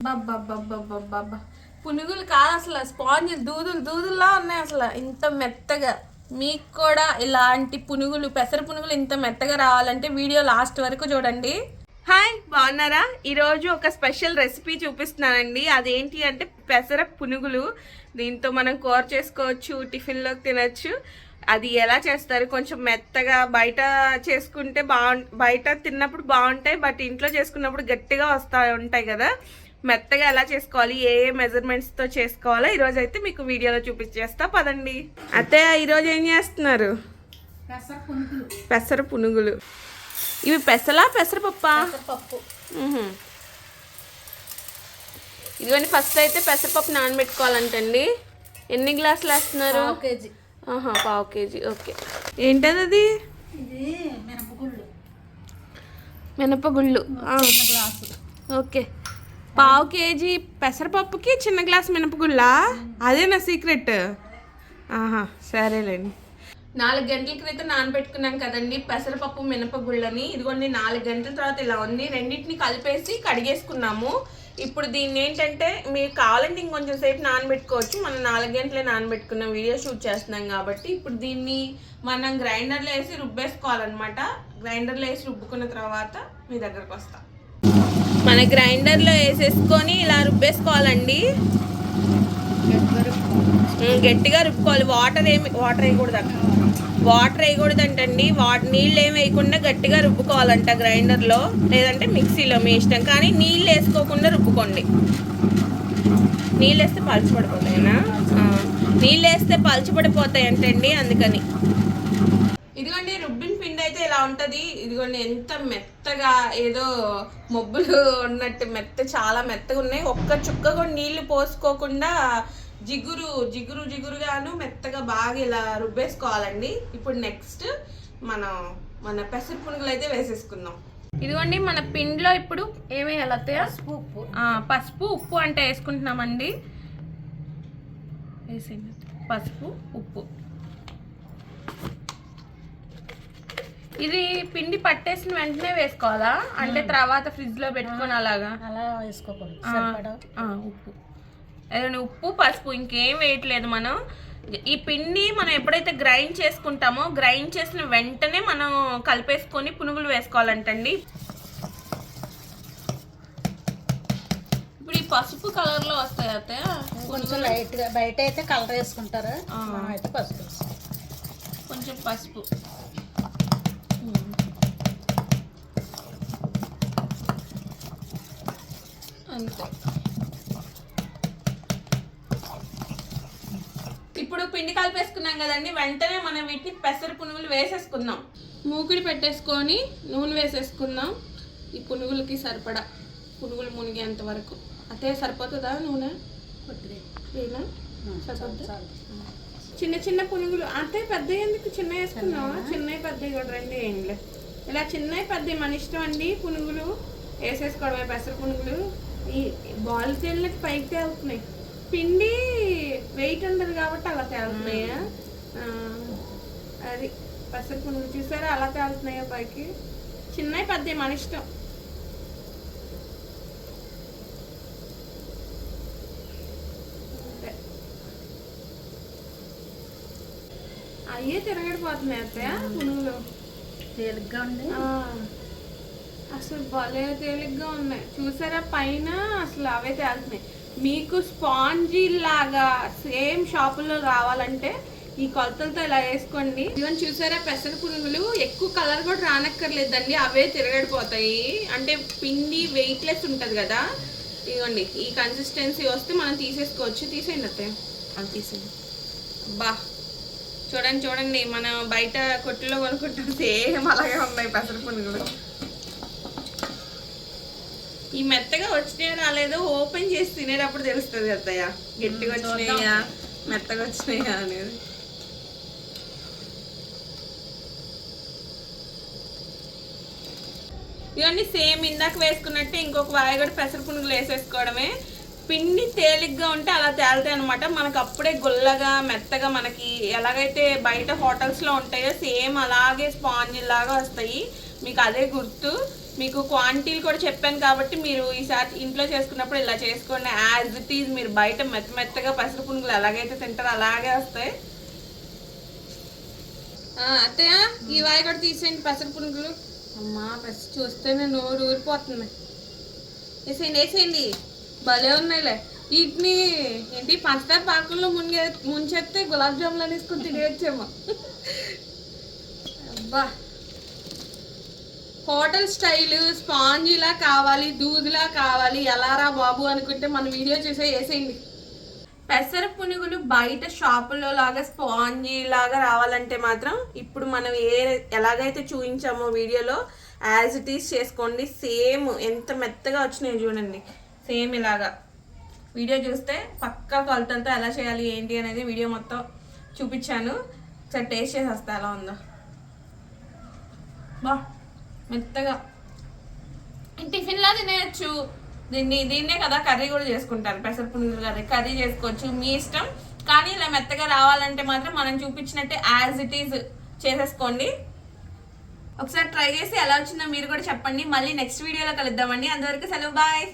బాబా పునుగులు కాదు అసలు, స్పాంజ్ దూదుల్లా ఉన్నాయి అసలు, ఇంత మెత్తగా. మీకు కూడా ఇలాంటి పునుగులు, పెసర పునుగులు ఇంత మెత్తగా రావాలంటే వీడియో లాస్ట్ వరకు చూడండి. హాయ్, బాగున్నారా? ఈరోజు ఒక స్పెషల్ రెసిపీ చూపిస్తున్నానండి. అదేంటి అంటే పెసర పునుగులు. దీంతో మనం కూర చేసుకోవచ్చు, టిఫిన్లోకి తినచ్చు. అది ఎలా చేస్తారు, కొంచెం మెత్తగా. బయట చేసుకుంటే బయట తిన్నప్పుడు బాగుంటాయి, బట్ ఇంట్లో చేసుకున్నప్పుడు గట్టిగా ఉంటాయి కదా. మెత్తగా ఎలా చేసుకోవాలి, ఏ మెజర్మెంట్స్తో చేసుకోవాలో ఈరోజు అయితే మీకు వీడియోలో చూపించేస్తా పదండి. అత్తయ్య ఈరోజు ఏం చేస్తున్నారు? పెసర పునుగులు. ఇవి పెసరపప్పా? ఇదిగోండి, ఫస్ట్ అయితే పెసరపప్పు నానబెట్టుకోవాలంటండి. ఎన్ని గ్లాసులు వేస్తున్నారు? పావు కేజీ. ఓకే. ఏంటది అది? మినపగుళ్ళు. ఓకే, పావు కేజీ పెసరపప్పుకి చిన్న గ్లాస్ మినపగుళ్ళా? అదే నా సీక్రెట్. సరేలేండి. 4 గంటల క్రితం నానబెట్టుకున్నాం కదండి పెసరపప్పు మినపగుళ్ళని. ఇదిగోండి 4 గంటల తర్వాత ఇలా ఉంది. రెండింటిని కలిపేసి కడిగేసుకున్నాము. ఇప్పుడు దీన్ని ఏంటంటే మీరు కావాలంటే ఇంకొంచెం సేపు నానబెట్టుకోవచ్చు. మనం 4 గంటలే నానబెట్టుకున్నాం, వీడియో షూట్ చేస్తున్నాం కాబట్టి. ఇప్పుడు దీన్ని మనం గ్రైండర్లో వేసి రుబ్బేసుకోవాలన్నమాట. గ్రైండర్లో వేసి రుబ్బుకున్న తర్వాత మీ దగ్గరకు వస్తాం. మన గ్రైండర్లో వేసేసుకొని ఇలా రుబ్బేసుకోవాలండి. గట్టిగా రుబ్బుకోవాలి. వాటర్ వేయకూడదంటండి. నీళ్ళు ఏమి వేయకుండా గట్టిగా రుబ్బుకోవాలంట గ్రైండర్లో, లేదంటే మిక్సీలో, మీ ఇష్టం. కానీ నీళ్ళు వేసుకోకుండా రుబ్బుకోండి. నీళ్ళు వేస్తే పలచబడిపోతాయినా? నీళ్ళు వేస్తే పలచబడిపోతాయి అంటండి, అందుకని. ఇదిగోండి రుబ్బిన పిండి అయితే ఇలా ఉంటుంది. ఇదిగోండి ఎంత మెత్తగా, ఏదో మొబ్బులు ఉన్నట్టు చాలా మెత్తగా ఉన్నాయి. ఒక్క చుక్క కూడా నీళ్లు పోసుకోకుండా జిగురుగాను మెత్తగా బాగా ఇలా రుబ్బేసుకోవాలండి. ఇప్పుడు నెక్స్ట్ మన పెసర పునుగులు అయితే వేసేసుకుందాం. ఇదిగోండి మన పిండిలో ఇప్పుడు ఏమేయాలి అత్తయ్య? పసుపు ఉప్పు అంటే వేసుకుంటున్నామండి. వేసేయండి పసుపు ఉప్పు. ఇది పిండి పట్టేసిన వెంటనే వేసుకోవాలా? అంటే తర్వాత ఫ్రిడ్జ్ లో పెట్టుకొని అలాగా వేసుకోకూడదు. ఉప్పు పసుపు ఇంకేం వేయట్లేదు మనం. ఈ పిండి మనం ఎప్పుడైతే గ్రైండ్ చేసుకుంటామో, గ్రైండ్ చేసిన వెంటనే మనం కలిపేసుకొని పునుగులు వేసుకోవాలంటండి. ఇప్పుడు ఈ పసుపు కలర్ లో వస్తాయి అత్తయ్య? కొంచెం లైట్ గా. బయట అయితే కలర్ వేసుకుంటారు, అయితే పసుపు. కొంచెం పసుపు. అంతే. ఇప్పుడు పిండి కలిపేసుకున్నాం కదండి, వెంటనే మనం వీటిని పెసర పునుగులు వేసేసుకుందాం. మూకిడి పెట్టేసుకొని నూనె వేసేసుకుందాం. ఈ పునుగులకి సరిపడా, పునుగులు మునిగేంత వరకు. అదే సరిపోతుందా నూనె? చిన్న చిన్న పునుగులు అంటే పెద్ద ఎందుకు? చిన్న వేసుకున్నావా? చిన్నవి పెద్దవి కూడా రెండు వేయండి. ఇలా చిన్నవి పెద్దవి మన ఇష్టం అండి. పునుగులు వేసేసుకోవడమే. పెసర పునుగులు ఈ బాల్ తేలినట్టు పైకి తేలుతున్నాయి. పిండి వెయిట్ ఉండదు కాబట్టి అలా తేలుతున్నాయా? అది పెసర పునుగులు చూసారా అలా తేలుతున్నాయా పైకి? చిన్నవి పెద్దవి మన ఇష్టం. అయ్యే తిరగడిపోతున్నాయి అత్తయ్య పునుగులు. తేలిగ్గా ఉంది అసలు, భలే తేలిగ్గా ఉన్నాయి చూసారా పైన. అసలు అవే తేలుతున్నాయి. మీకు స్పాంజీ లాగా సేమ్ షాపుల్లో రావాలంటే ఈ కొలతలతో ఇలా వేసుకోండి. ఇవన్నీ చూసారా పెసర పునుగులు. ఎక్కువ కలర్ కూడా రానక్కర్లేదండి, అవే తిరగడిపోతాయి. అంటే పిండి వెయిట్లెస్ ఉంటుంది కదా. ఇదిగోండి ఈ కన్సిస్టెన్సీ వస్తే మనం తీసేసుకోవచ్చు. తీసేయండి అత్తయ్య, అది తీసేయండి. బా చూడండి, మనం బయట కొట్టులో కొనుక్కుంటాం, సేమ్ అలాగే ఉన్నాయి పెసర పునుగులు. ఈ మెత్తగా వచ్చినాయో రాలేదో ఓపెన్ చేసి తినేటప్పుడు తెలుస్తుంది కదయ్యా, గట్టిగా వచ్చినాయా మెత్తగా వచ్చినాయా అనేది. ఇవన్నీ సేమ్ ఇందాక వేసుకున్నట్టే ఇంకొక వాయగడ పెసర పునుగులు వేసేసుకోవడమే. పిండి తేలిగ్గా ఉంటే అలా తేలుతాయి అనమాట. మనకు అప్పుడే గుల్లగా మెత్తగా మనకి ఎలాగైతే బయట హోటల్స్లో ఉంటాయో సేమ్ అలాగే స్పాంజ్ లాగా వస్తాయి. మీకు అదే గుర్తు. మీకు క్వాంటిటీలు కూడా చెప్పాను కాబట్టి మీరు ఈసారి ఇంట్లో చేసుకున్నప్పుడు ఇలా చేసుకోండి. యాజ్ ఇట్ ఈజ్ మీరు బయట మెత్తగా పెసర పునుగులు ఎలాగైతే తింటారో అలాగే వస్తాయి. అత్తయ్య ఈ వాయి కూడా తీసేయండి పెసర పునుగులు. అమ్మా పెసర చూస్తేనే నోరు ఊరిపోతుంది. వేసేయండి భలే ఉన్నాయిలే. వీటిని ఏంటి పంచదార పాకంలో ముంచేస్తే గులాబ్ జాములు అనేసుకుని తినేయచ్చేమో. అబ్బా హోటల్ స్టైల్ స్పాంజీలా కావాలి, దూదిలా కావాలి, ఎలారా బాబు అనుకుంటే మన వీడియో చూసే వేసేయండి. పెసర పునుగులు బయట షాపుల్లో లాగా స్పాంజీ లాగా రావాలంటే మాత్రం ఇప్పుడు మనం ఎలాగైతే చూపించామో వీడియోలో యాజ్ ఇట్ ఈస్ చేసుకోండి. సేమ్ ఎంత మెత్తగా వచ్చినాయి చూడండి. సేమ్ ఇలాగా వీడియో చూస్తే పక్కా కొలతలతో ఎలా చేయాలి ఏంటి అనేది వీడియో మొత్తం చూపించాను. ఒకసారి టేస్ట్ చేసి వస్తా ఎలా ఉందో. బా మెత్తగా టిఫిన్లా తినేయచ్చు. దీన్నే కదా కర్రీ కూడా చేసుకుంటారు. పెసర పునుగులు కర్రీ చేసుకోవచ్చు, మీ ఇష్టం. కానీ ఇలా మెత్తగా రావాలంటే మాత్రం మనం చూపించినట్టే యాజ్ ఇట్ ఈజ్ చేసేసుకోండి. ఒకసారి ట్రై చేసి ఎలా వచ్చిందో మీరు కూడా చెప్పండి. మళ్ళీ నెక్స్ట్ వీడియోలో కలుద్దామండి. అంతవరకు సెలవు, బాయ్.